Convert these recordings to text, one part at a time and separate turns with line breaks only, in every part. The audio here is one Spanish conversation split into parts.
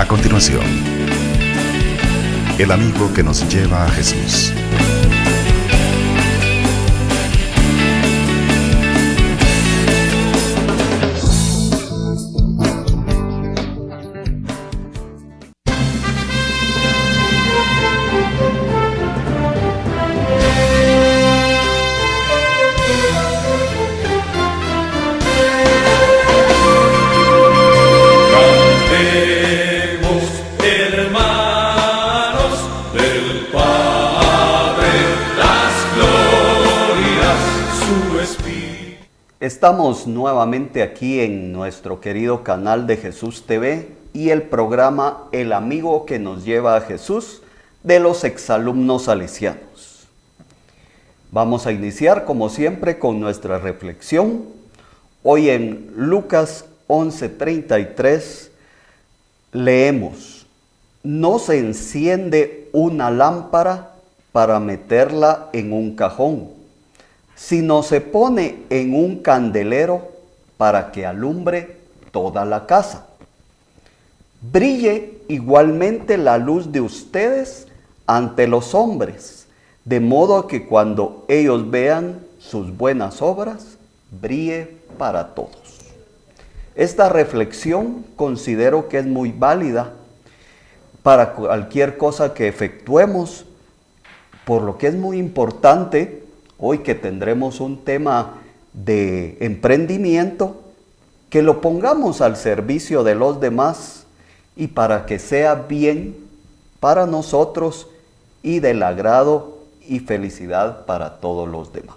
A continuación, el amigo que nos lleva a Jesús.
Estamos nuevamente aquí en nuestro querido canal de Jesús TV y el programa El amigo que nos lleva a Jesús de los exalumnos salesianos. Vamos a iniciar como siempre con nuestra reflexión. Hoy en Lucas 11:33 leemos: no se enciende una lámpara para meterla en un cajón, sino se pone en un candelero para que alumbre toda la casa. Brille igualmente la luz de ustedes ante los hombres, de modo que cuando ellos vean sus buenas obras, brille para todos. Esta reflexión considero que es muy válida para cualquier cosa que efectuemos, por lo que es muy importante hoy que tendremos un tema de emprendimiento, que lo pongamos al servicio de los demás y para que sea bien para nosotros y del agrado y felicidad para todos los demás.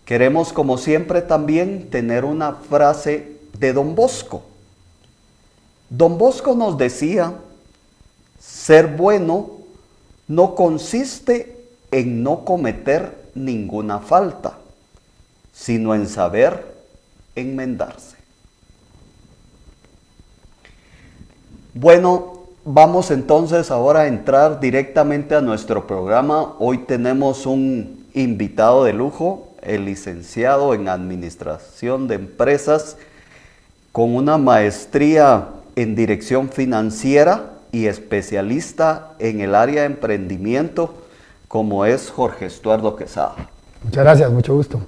Queremos, como siempre, también tener una frase de Don Bosco. Don Bosco nos decía: ser bueno no consiste en no cometer ninguna falta, sino en saber enmendarse. Bueno, vamos entonces ahora a entrar directamente a nuestro programa. Hoy tenemos un invitado de lujo, el licenciado en Administración de Empresas, con una maestría en Dirección Financiera y especialista en el área de emprendimiento, como es Jorge Estuardo Quesada.
Muchas gracias, mucho gusto.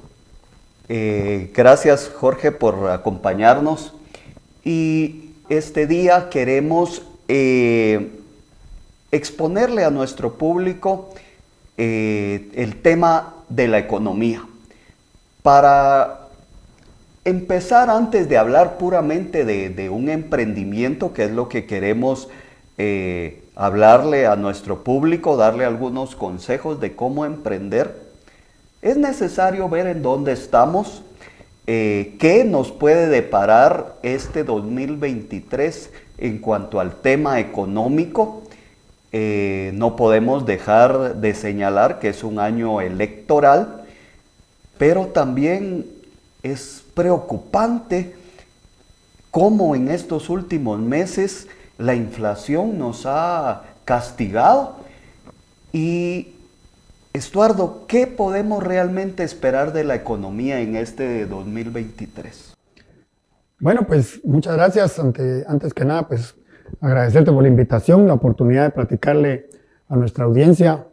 Gracias, Jorge, por acompañarnos. Y este día queremos exponerle a nuestro público el tema de la economía. Para empezar, antes de hablar puramente de un emprendimiento, que es lo que queremos hablarle a nuestro público, darle algunos consejos de cómo emprender, es necesario ver en dónde estamos, qué nos puede deparar este 2023 en cuanto al tema económico. No podemos dejar de señalar que es un año electoral, pero también es preocupante cómo en estos últimos meses la inflación nos ha castigado. Y, Estuardo, ¿qué podemos realmente esperar de la economía en este 2023?
Bueno, pues muchas gracias. Antes que nada, pues agradecerte por la invitación, la oportunidad de platicarle a nuestra audiencia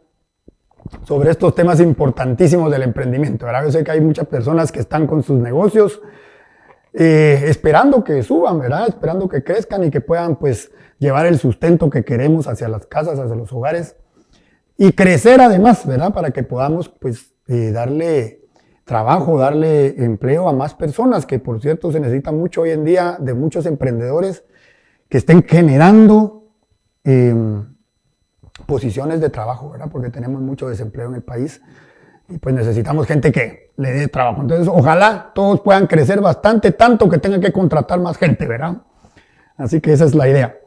sobre estos temas importantísimos del emprendimiento, ¿verdad? Yo sé que hay muchas personas que están con sus negocios esperando que suban, ¿verdad? Esperando que crezcan y que puedan, pues, llevar el sustento que queremos hacia las casas, hacia los hogares y crecer además, ¿verdad? Para que podamos, pues, darle trabajo, darle empleo a más personas, que por cierto se necesita mucho hoy en día de muchos emprendedores que estén generando posiciones de trabajo, ¿verdad? Porque tenemos mucho desempleo en el país y pues necesitamos gente que le dé trabajo. Entonces, ojalá todos puedan crecer bastante, tanto que tengan que contratar más gente, ¿verdad? Así que esa es la idea.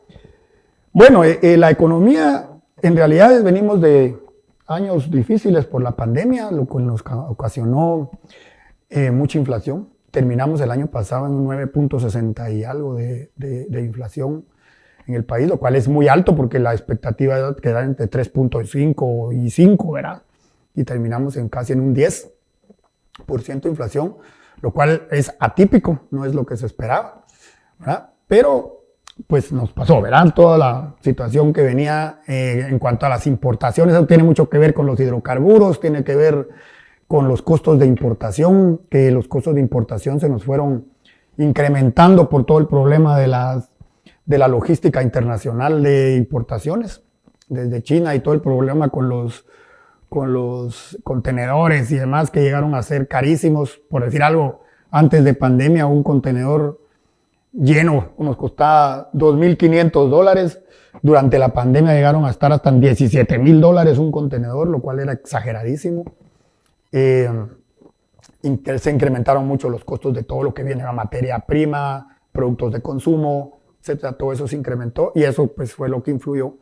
Bueno, la economía, en realidad venimos de años difíciles por la pandemia, lo que nos ocasionó mucha inflación. Terminamos el año pasado en un 9.60 y algo de inflación en el país, lo cual es muy alto porque la expectativa era quedar entre 3.5 y 5, ¿verdad? Y terminamos casi en un 10% de inflación, lo cual es atípico, no es lo que se esperaba, ¿verdad? Pero pues nos pasó, ¿verdad? Toda la situación que venía en cuanto a las importaciones, eso tiene mucho que ver con los hidrocarburos, tiene que ver con los costos de importación, que los costos de importación se nos fueron incrementando por todo el problema de la logística internacional de importaciones, desde China y todo el problema con los contenedores y demás que llegaron a ser carísimos. Por decir algo, antes de pandemia un contenedor lleno nos costaba $2,500. Durante la pandemia llegaron a estar hasta en $17,000 un contenedor, lo cual era exageradísimo. Se incrementaron mucho los costos de todo lo que viene a materia prima, productos de consumo, etcétera. Todo eso se incrementó y eso pues fue lo que influyó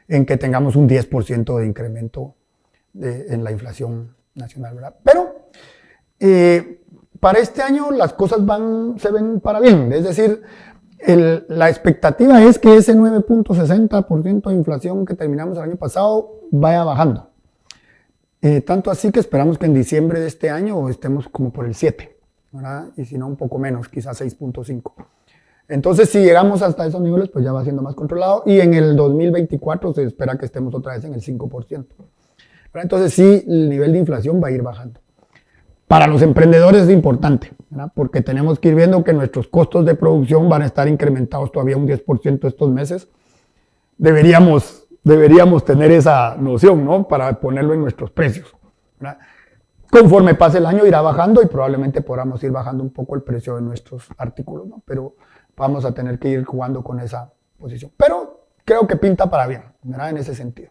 en que tengamos un 10% de incremento en la inflación nacional, ¿verdad? Pero para este año las cosas se ven para bien, es decir, la expectativa es que ese 9.60% de inflación que terminamos el año pasado vaya bajando. Tanto así que esperamos que en diciembre de este año estemos como por el 7, ¿verdad? Y si no un poco menos, quizás 6.5. Entonces si llegamos hasta esos niveles, pues ya va siendo más controlado y en el 2024 se espera que estemos otra vez en el 5%. ¿Verdad? Entonces sí, el nivel de inflación va a ir bajando. Para los emprendedores es importante, ¿verdad? Porque tenemos que ir viendo que nuestros costos de producción van a estar incrementados todavía un 10% estos meses. Deberíamos tener esa noción, ¿no? Para ponerlo en nuestros precios, ¿verdad? Conforme pase el año irá bajando y probablemente podamos ir bajando un poco el precio de nuestros artículos, ¿no? Pero vamos a tener que ir jugando con esa posición. Pero creo que pinta para bien, ¿verdad? En ese sentido.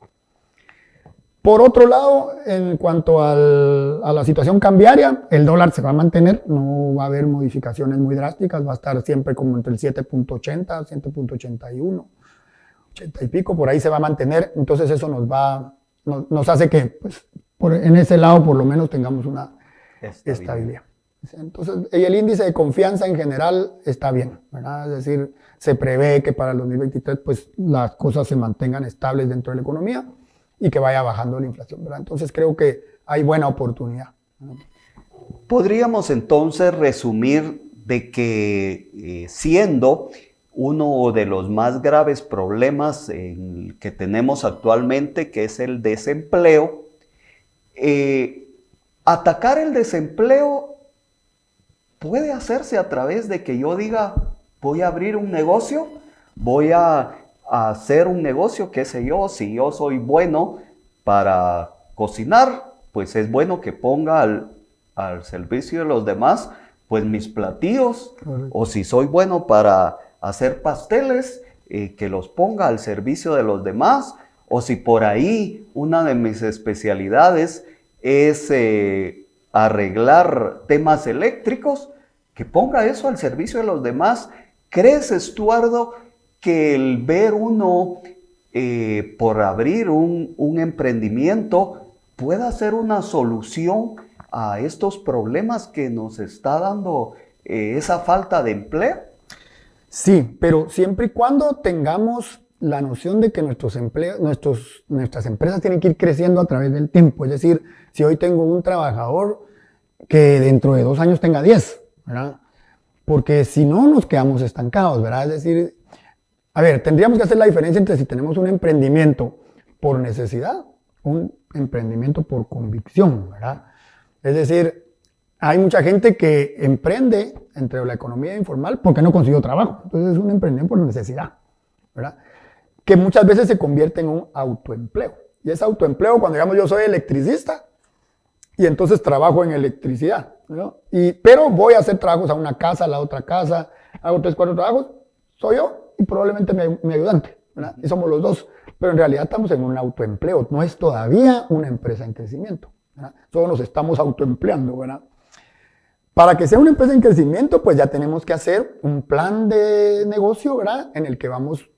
Por otro lado, en cuanto a la situación cambiaria, el dólar se va a mantener, no va a haber modificaciones muy drásticas, va a estar siempre como entre el 7.80, 7.81, 80 y pico, por ahí se va a mantener, entonces eso nos hace que pues, en ese lado por lo menos tengamos una estabilidad. Entonces, y el índice de confianza en general está bien, ¿verdad? Es decir, se prevé que para el 2023 pues, las cosas se mantengan estables dentro de la economía y que vaya bajando la inflación, ¿verdad? Entonces creo que hay buena oportunidad.
Podríamos entonces resumir de que siendo uno de los más graves problemas que tenemos actualmente, que es el desempleo, atacar el desempleo puede hacerse a través de que yo diga, voy a abrir un negocio, voy a hacer un negocio, qué sé yo, si yo soy bueno para cocinar, pues es bueno que ponga al servicio de los demás, pues mis platillos, o si soy bueno para hacer pasteles, que los ponga al servicio de los demás, o si por ahí una de mis especialidades es arreglar temas eléctricos, que ponga eso al servicio de los demás. ¿Crees, Estuardo, que el ver uno por abrir un emprendimiento pueda ser una solución a estos problemas que nos está dando esa falta de empleo?
Sí, pero siempre y cuando tengamos la noción de que nuestras empresas tienen que ir creciendo a través del tiempo. Es decir, si hoy tengo un trabajador, que dentro de 2 años tenga 10, ¿verdad? Porque si no, nos quedamos estancados, ¿verdad? Es decir, a ver, tendríamos que hacer la diferencia entre si tenemos un emprendimiento por necesidad, un emprendimiento por convicción, ¿verdad? Es decir, hay mucha gente que emprende entre la economía informal porque no consiguió trabajo. Entonces es un emprendimiento por necesidad, ¿verdad? Que muchas veces se convierte en un autoempleo. Y ese autoempleo, cuando digamos yo soy electricista y entonces trabajo en electricidad, ¿no? Pero voy a hacer trabajos a una casa, a la otra casa, hago 3, 4 trabajos, soy yo y probablemente mi ayudante, ¿verdad? Y somos los dos. Pero en realidad estamos en un autoempleo, no es todavía una empresa en crecimiento, ¿verdad? Solo nos estamos autoempleando, ¿verdad? Para que sea una empresa en crecimiento, pues ya tenemos que hacer un plan de negocio, ¿verdad? En el que vamos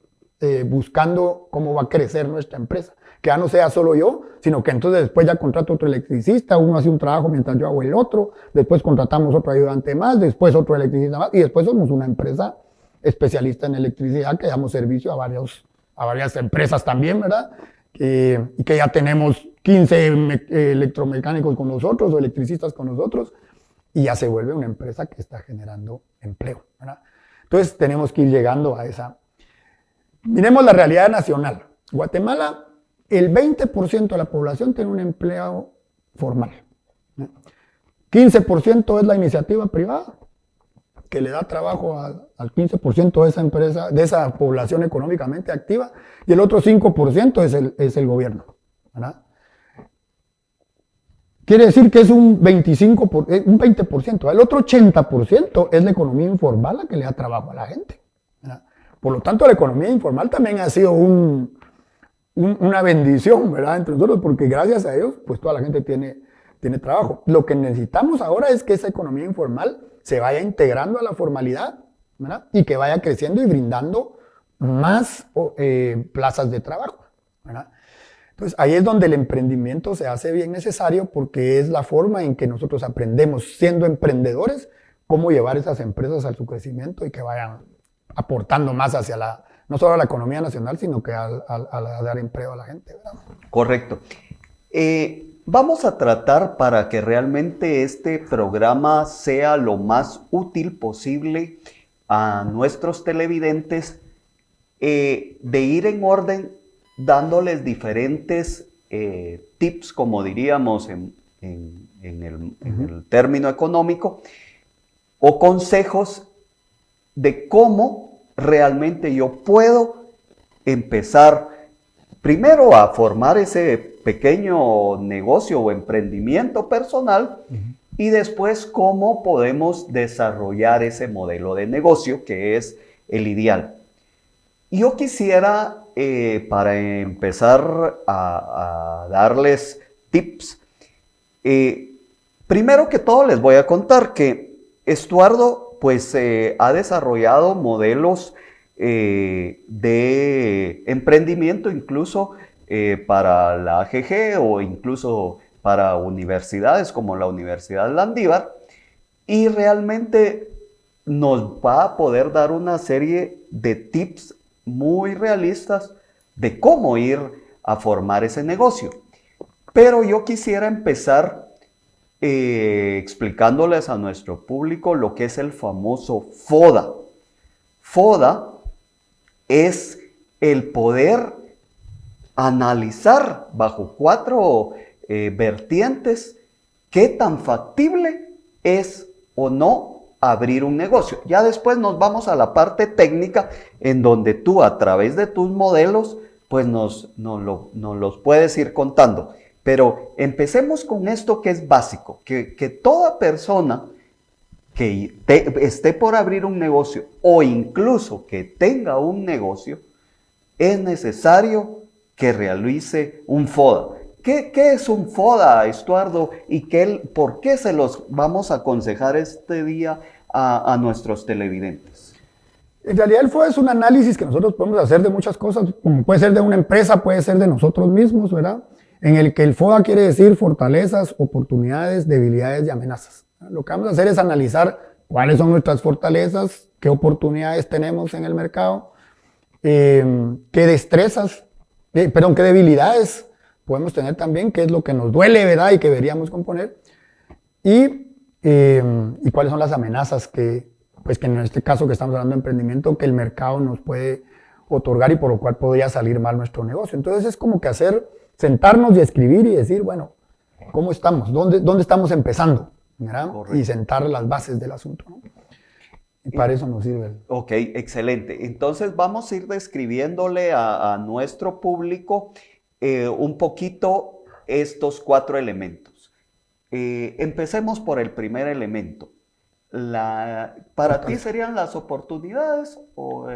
buscando cómo va a crecer nuestra empresa. Que ya no sea solo yo, sino que entonces después ya contrato otro electricista, uno hace un trabajo mientras yo hago el otro, después contratamos otro ayudante más, después otro electricista más, y después somos una empresa especialista en electricidad que damos servicio a varias empresas también, ¿verdad? Y que ya tenemos 15 electromecánicos con nosotros o electricistas con nosotros, y ya se vuelve una empresa que está generando empleo, ¿verdad? Entonces tenemos que ir llegando a esa Miremos la realidad nacional. Guatemala, el 20% de la población tiene un empleo formal. 15% es la iniciativa privada, que le da trabajo al 15% de esa empresa, de esa población económicamente activa, y el otro 5% es el gobierno, ¿verdad? Quiere decir que es un 20%. El otro 80% es la economía informal la que le da trabajo a la gente, ¿verdad? Por lo tanto, la economía informal también ha sido una bendición, ¿verdad? Entre nosotros, porque gracias a ellos, pues toda la gente tiene trabajo. Lo que necesitamos ahora es que esa economía informal se vaya integrando a la formalidad, ¿verdad? Y que vaya creciendo y brindando más plazas de trabajo, ¿verdad? Entonces, ahí es donde el emprendimiento se hace bien necesario, porque es la forma en que nosotros aprendemos, siendo emprendedores, cómo llevar esas empresas a su crecimiento y que vayan aportando más hacia no solo a la economía nacional, sino que a dar empleo a la gente, ¿verdad?
Correcto. Vamos a tratar, para que realmente este programa sea lo más útil posible a nuestros televidentes, de ir en orden dándoles diferentes tips, como diríamos en el término económico, o consejos de cómo realmente yo puedo empezar primero a formar ese pequeño negocio o emprendimiento personal, y después cómo podemos desarrollar ese modelo de negocio que es el ideal. Yo quisiera, para empezar a darles tips, primero que todo les voy a contar que Estuardo pues ha desarrollado modelos de emprendimiento, incluso para la AGG o incluso para universidades como la Universidad Landívar, y realmente nos va a poder dar una serie de tips muy realistas de cómo ir a formar ese negocio. Pero yo quisiera empezar explicándoles a nuestro público lo que es el famoso FODA. FODA es el poder analizar bajo 4 vertientes qué tan factible es o no abrir un negocio. Ya después nos vamos a la parte técnica, en donde tú, a través de tus modelos, pues nos los puedes ir contando. Pero empecemos con esto que es básico, que toda persona que esté por abrir un negocio, o incluso que tenga un negocio, es necesario que realice un FODA. ¿Qué es un FODA, Estuardo? ¿Y por qué se los vamos a aconsejar este día a nuestros televidentes?
En realidad el FODA es un análisis que nosotros podemos hacer de muchas cosas, como puede ser de una empresa, puede ser de nosotros mismos, ¿verdad? En el que el FODA quiere decir fortalezas, oportunidades, debilidades y amenazas. Lo que vamos a hacer es analizar cuáles son nuestras fortalezas, qué oportunidades tenemos en el mercado, qué destrezas, qué debilidades podemos tener también, qué es lo que nos duele, ¿verdad? Y que deberíamos componer. Y cuáles son las amenazas que en este caso que estamos hablando de emprendimiento, que el mercado nos puede otorgar y por lo cual podría salir mal nuestro negocio. Entonces es como que sentarnos y escribir y decir, bueno, ¿cómo estamos? ¿Dónde estamos empezando? ¿Verdad? Y sentar las bases del asunto, ¿no? Y para eso nos sirve.
Ok, excelente. Entonces vamos a ir describiéndole a nuestro público un poquito estos 4 elementos. Empecemos por el primer elemento. ¿Para ti serían las oportunidades o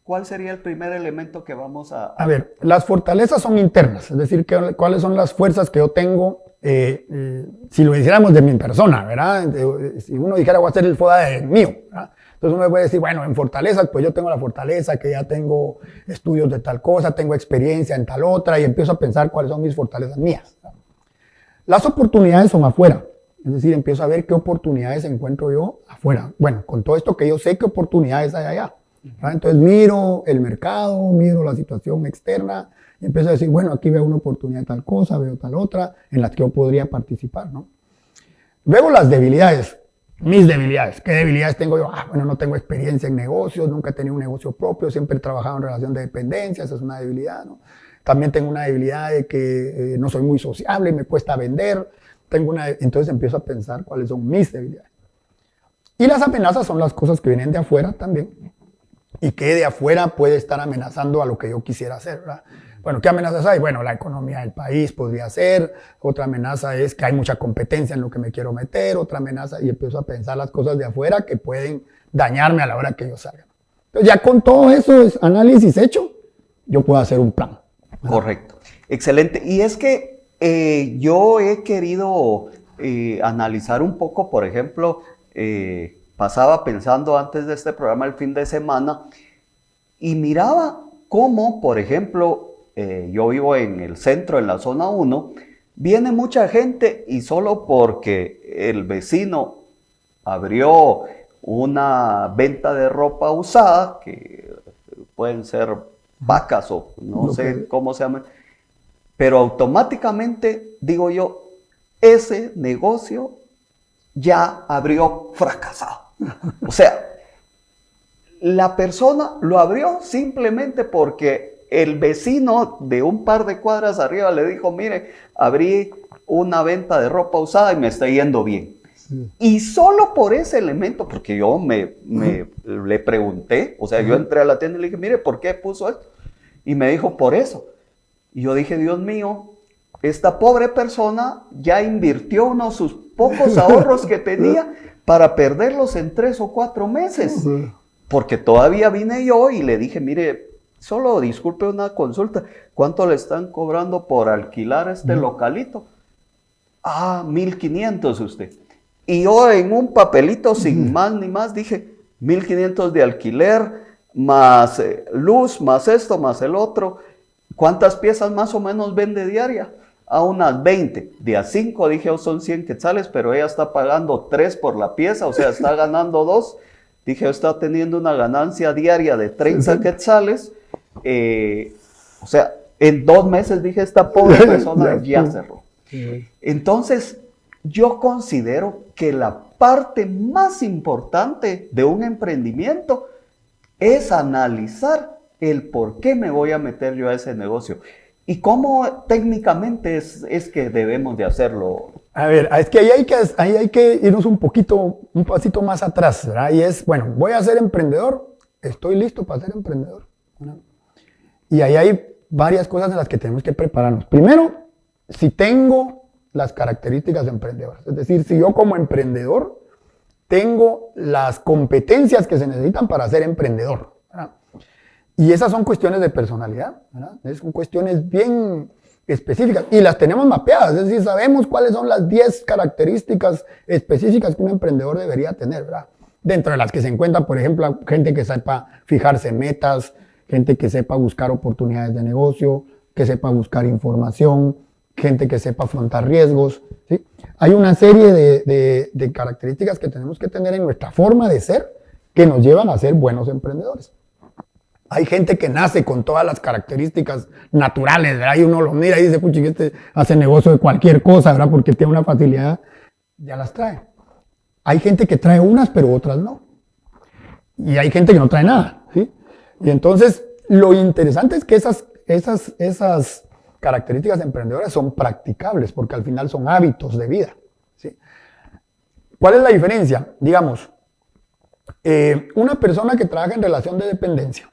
cuál sería el primer elemento que vamos a...?
A ver, las fortalezas son internas, es decir, cuáles son las fuerzas que yo tengo, si lo hiciéramos de mi persona, ¿verdad? Si uno dijera, voy a hacer el FODA mío, ¿verdad? Entonces uno puede decir, bueno, en fortalezas, pues yo tengo la fortaleza, que ya tengo estudios de tal cosa, tengo experiencia en tal otra, y empiezo a pensar cuáles son mis fortalezas mías, ¿verdad? Las oportunidades son afuera, es decir, empiezo a ver qué oportunidades encuentro yo afuera. Bueno, con todo esto que yo sé, qué oportunidades hay allá, ¿verdad? Entonces miro el mercado, miro la situación externa, y empiezo a decir, bueno, aquí veo una oportunidad de tal cosa, veo tal otra, en las que yo podría participar, ¿no? Luego las debilidades. Mis debilidades. ¿Qué debilidades tengo yo? Bueno, no tengo experiencia en negocios, nunca he tenido un negocio propio, siempre he trabajado en relación de dependencia, esa es una debilidad, ¿no? También tengo una debilidad de que no soy muy sociable, me cuesta vender. Entonces empiezo a pensar cuáles son mis debilidades. Y las amenazas son las cosas que vienen de afuera también, y que de afuera puede estar amenazando a lo que yo quisiera hacer, ¿verdad? Bueno, ¿qué amenazas hay? Bueno, la economía del país podría ser, otra amenaza es que hay mucha competencia en lo que me quiero meter, otra amenaza, y empiezo a pensar las cosas de afuera que pueden dañarme a la hora que yo salga. Entonces ya con todo eso, análisis hecho, yo puedo hacer un plan.
Correcto, excelente. Y es que yo he querido analizar un poco, por ejemplo, pasaba pensando antes de este programa el fin de semana y miraba cómo, por ejemplo, yo vivo en el centro, en la zona 1, viene mucha gente y solo porque el vecino abrió una venta de ropa usada, que pueden ser vacas o no sé cómo se llama, pero automáticamente digo yo, ese negocio ya abrió fracasado. O sea, la persona lo abrió simplemente porque el vecino de un par de cuadras arriba le dijo, mire, abrí una venta de ropa usada y me está yendo bien. Sí. Y solo por ese elemento, porque yo le pregunté, o sea, yo entré a la tienda y le dije, mire, ¿por qué puso esto? Y me dijo, por eso. Y yo dije, Dios mío, esta pobre persona ya invirtió unos sus pocos ahorros que tenía para perderlos en 3 o 4 meses. Porque todavía vine yo y le dije, mire, solo disculpe una consulta, ¿cuánto le están cobrando por alquilar este localito? 1,500 usted. Y yo en un papelito sin más ni más dije, 1,500 de alquiler, más luz, más esto, más el otro. ¿Cuántas piezas más o menos vende diaria? A unas 20. De a 5 dije, son 100 quetzales, pero ella está pagando 3 por la pieza, o sea, está ganando 2. Dije, está teniendo una ganancia diaria de 30 quetzales. O sea, en 2 meses dije, esta pobre persona ya cerró. Entonces, yo considero que la parte más importante de un emprendimiento es analizar el por qué me voy a meter yo a ese negocio. ¿Y cómo técnicamente es que debemos de hacerlo?
A ver, es que ahí hay que irnos un pasito más atrás, ¿verdad? Y es, bueno, voy a ser emprendedor, estoy listo para ser emprendedor, ¿verdad? Y ahí hay varias cosas en las que tenemos que prepararnos. Primero, si tengo las características emprendedoras, es decir, si yo como emprendedor tengo las competencias que se necesitan para ser emprendedor, ¿verdad? Y esas son cuestiones de personalidad, ¿verdad? Son cuestiones bien específicas y las tenemos mapeadas, es decir, sabemos cuáles son las 10 características específicas que un emprendedor debería tener, ¿verdad? Dentro de las que se encuentran, por ejemplo, gente que sepa fijarse metas, gente que sepa buscar oportunidades de negocio, que sepa buscar información, gente que sepa afrontar riesgos, ¿sí? Hay una serie de características que tenemos que tener en nuestra forma de ser que nos llevan a ser buenos emprendedores. Hay gente que nace con todas las características naturales, ¿verdad? Y uno lo mira y dice, puchi, este hace negocio de cualquier cosa, ¿verdad? Porque tiene una facilidad, ya las trae. Hay gente que trae unas, pero otras no. Y hay gente que no trae nada, ¿sí? Y entonces, lo interesante es que esas características emprendedoras son practicables, porque al final son hábitos de vida, ¿sí? ¿Cuál es la diferencia? Digamos, una persona que trabaja en relación de dependencia,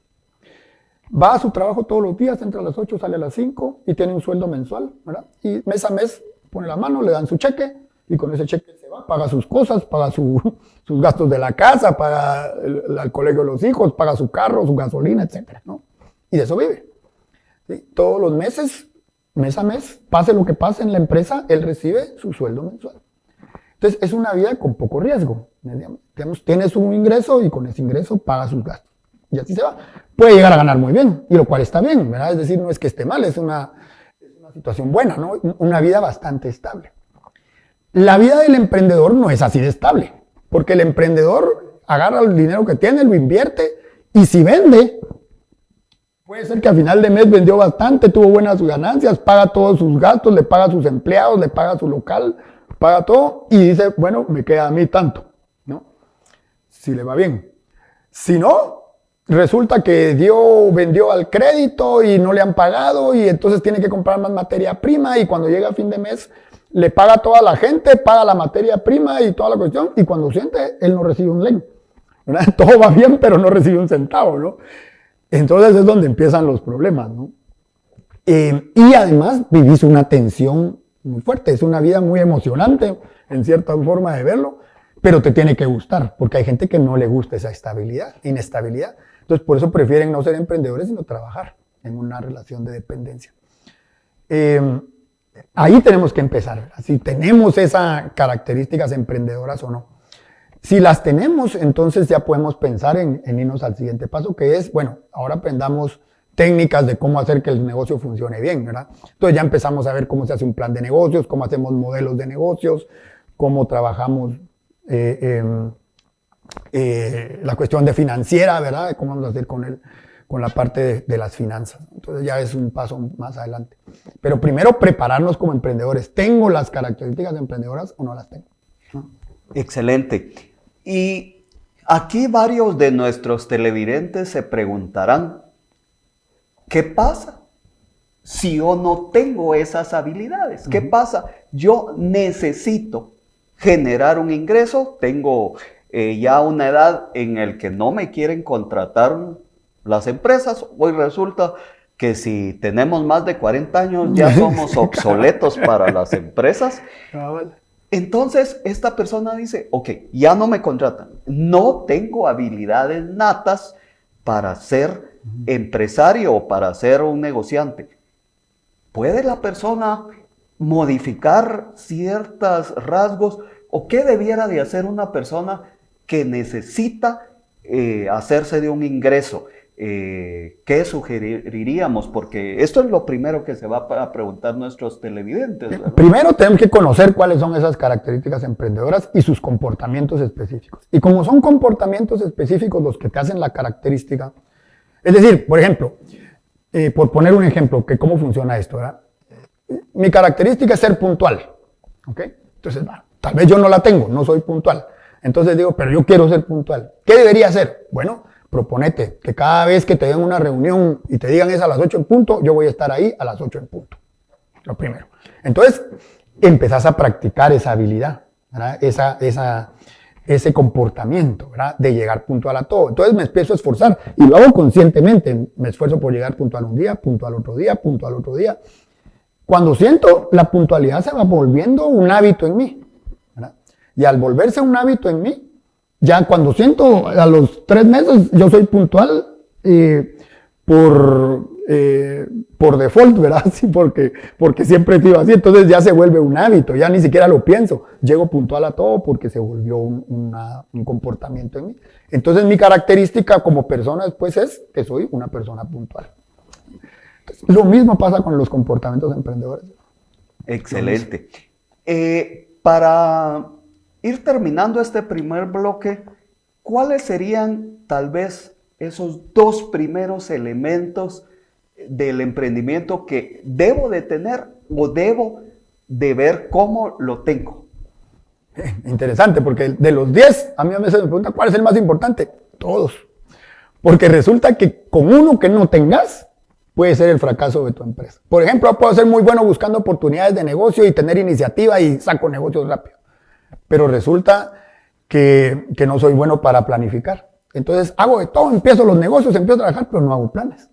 va a su trabajo todos los días, entra a las 8, sale a las 5 y tiene un sueldo mensual, ¿verdad? Y mes a mes pone la mano, le dan su cheque y con ese cheque se va, paga sus cosas, paga sus gastos de la casa, paga el colegio de los hijos, paga su carro, su gasolina, etcétera, ¿no? Y de eso vive, ¿sí? Todos los meses, mes a mes, pase lo que pase en la empresa, él recibe su sueldo mensual. Entonces es una vida con poco riesgo, digamos, tienes un ingreso y con ese ingreso paga sus gastos. Y así se va. Puede llegar a ganar muy bien, y lo cual está bien, ¿verdad? Es decir, no es que esté mal, es una situación buena, ¿no? Una vida bastante estable. La vida del emprendedor no es así de estable, porque el emprendedor agarra el dinero que tiene, lo invierte, y si vende, puede ser que al final de mes vendió bastante, tuvo buenas ganancias, paga todos sus gastos, le paga a sus empleados, le paga a su local, paga todo, y dice, bueno, me queda a mí tanto. si le va bien. Si no, resulta que vendió al crédito y no le han pagado y entonces tiene que comprar más materia prima y cuando llega a fin de mes le paga a toda la gente, paga la materia prima y toda la cuestión y cuando siente, él no recibe un len. ¿Verdad? Todo va bien, pero no recibe un centavo, ¿no? Entonces es donde empiezan los problemas, ¿no? Y además vivís una tensión muy fuerte, es una vida muy emocionante en cierta forma de verlo, pero te tiene que gustar, porque hay gente que no le gusta esa inestabilidad. Entonces por eso prefieren no ser emprendedores sino trabajar en una relación de dependencia. Ahí tenemos que empezar, ¿verdad? Si tenemos esas características emprendedoras o no. Si las tenemos, entonces ya podemos pensar en irnos al siguiente paso, que es, bueno, ahora aprendamos técnicas de cómo hacer que el negocio funcione bien, ¿verdad? Entonces ya empezamos a ver cómo se hace un plan de negocios, cómo hacemos modelos de negocios, cómo trabajamos la cuestión de financiera, ¿verdad? Cómo vamos a hacer con la parte de las finanzas. Entonces ya es un paso más adelante. Pero primero prepararnos como emprendedores. ¿Tengo las características emprendedoras o no las tengo?
Excelente. Y aquí varios de nuestros televidentes se preguntarán, ¿qué pasa si yo no tengo esas habilidades? ¿Qué pasa? Yo necesito generar un ingreso, tengo ya una edad en la que no me quieren contratar las empresas, hoy resulta que si tenemos más de 40 años ya somos obsoletos para las empresas. Entonces, esta persona dice, ok, ya no me contratan, no tengo habilidades natas para ser empresario o para ser un negociante. ¿Puede la persona modificar ciertos rasgos o qué debiera de hacer una persona que necesita hacerse de un ingreso? ¿Qué sugeriríamos? Porque esto es lo primero que se va a preguntar nuestros televidentes, ¿verdad?
Primero tenemos que conocer cuáles son esas características emprendedoras y sus comportamientos específicos. Y como son comportamientos específicos los que te hacen la característica, es decir, por ejemplo, por poner un ejemplo, que cómo funciona esto, ¿verdad? Mi característica es ser puntual, ¿ok? Entonces, tal vez yo no la tengo, no soy puntual. Entonces digo, pero yo quiero ser puntual. ¿Qué debería hacer? Bueno, proponete que cada vez que te den una reunión y te digan es a las 8 en punto, yo voy a estar ahí a las 8 en punto. Lo primero. Entonces, empezás a practicar esa habilidad, ¿verdad? Ese comportamiento, ¿verdad? De llegar puntual a todo. Entonces me empiezo a esforzar y lo hago conscientemente. Me esfuerzo por llegar puntual un día, puntual otro día, puntual otro día. Cuando siento, la puntualidad se va volviendo un hábito en mí, ¿verdad? Y al volverse un hábito en mí, ya cuando siento a los 3 meses, yo soy puntual por default, ¿verdad? Sí, porque siempre he sido así. Entonces ya se vuelve un hábito, ya ni siquiera lo pienso. Llego puntual a todo porque se volvió un comportamiento en mí. Entonces mi característica como persona después es que soy una persona puntual. Entonces, lo mismo pasa con los comportamientos emprendedores.
Excelente. Para ir terminando este primer bloque, ¿cuáles serían tal vez esos 2 primeros elementos del emprendimiento que debo de tener o debo de ver cómo lo tengo?
Interesante, porque de los 10, a mí a veces me preguntan, ¿cuál es el más importante? Todos. Porque resulta que con uno que no tengas, puede ser el fracaso de tu empresa. Por ejemplo, yo puedo ser muy bueno buscando oportunidades de negocio y tener iniciativa y saco negocios rápido. Pero resulta que no soy bueno para planificar. Entonces hago de todo, empiezo los negocios, empiezo a trabajar, pero no hago planes.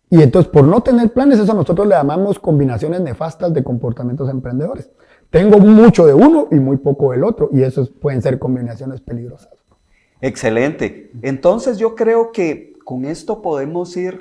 Y entonces por no tener planes, eso nosotros le llamamos combinaciones nefastas de comportamientos emprendedores. Tengo mucho de uno y muy poco del otro, y esos pueden ser combinaciones peligrosas.
Excelente. Entonces yo creo que con esto podemos ir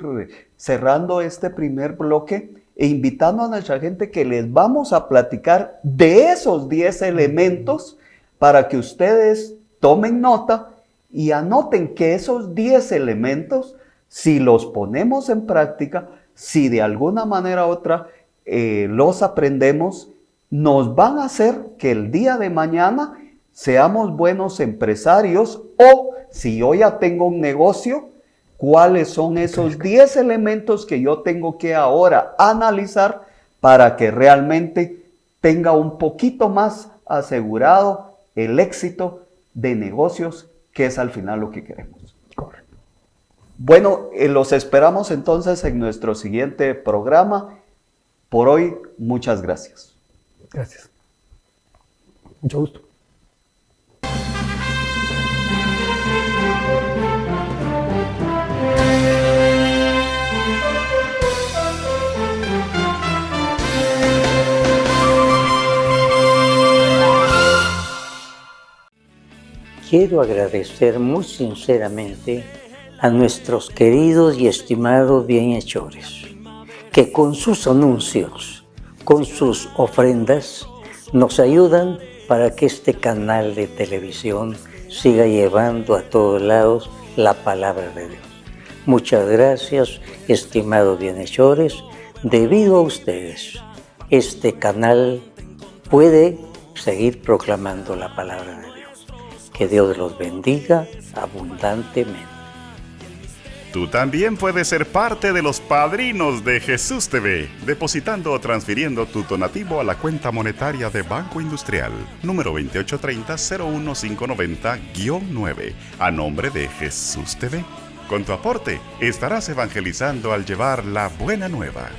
cerrando este primer bloque e invitando a nuestra gente que les vamos a platicar de esos 10 elementos para que ustedes tomen nota y anoten que esos 10 elementos, si los ponemos en práctica, si de alguna manera u otra los aprendemos, nos van a hacer que el día de mañana seamos buenos empresarios, o si yo ya tengo un negocio, cuáles son esos 10 elementos que yo tengo que ahora analizar para que realmente tenga un poquito más asegurado el éxito de negocios que es al final lo que queremos.
Correcto.
Bueno, los esperamos entonces en nuestro siguiente programa. Por hoy, muchas gracias.
Gracias. Mucho gusto.
Quiero agradecer muy sinceramente a nuestros queridos y estimados bienhechores, que con sus anuncios, con sus ofrendas, nos ayudan para que este canal de televisión siga llevando a todos lados la palabra de Dios. Muchas gracias, estimados bienhechores. Debido a ustedes, este canal puede seguir proclamando la palabra de Dios. Que Dios los bendiga abundantemente.
Tú también puedes ser parte de los padrinos de Jesús TV, depositando o transfiriendo tu donativo a la cuenta monetaria de Banco Industrial, número 2830-01590-9, a nombre de Jesús TV. Con tu aporte, estarás evangelizando al llevar la buena nueva.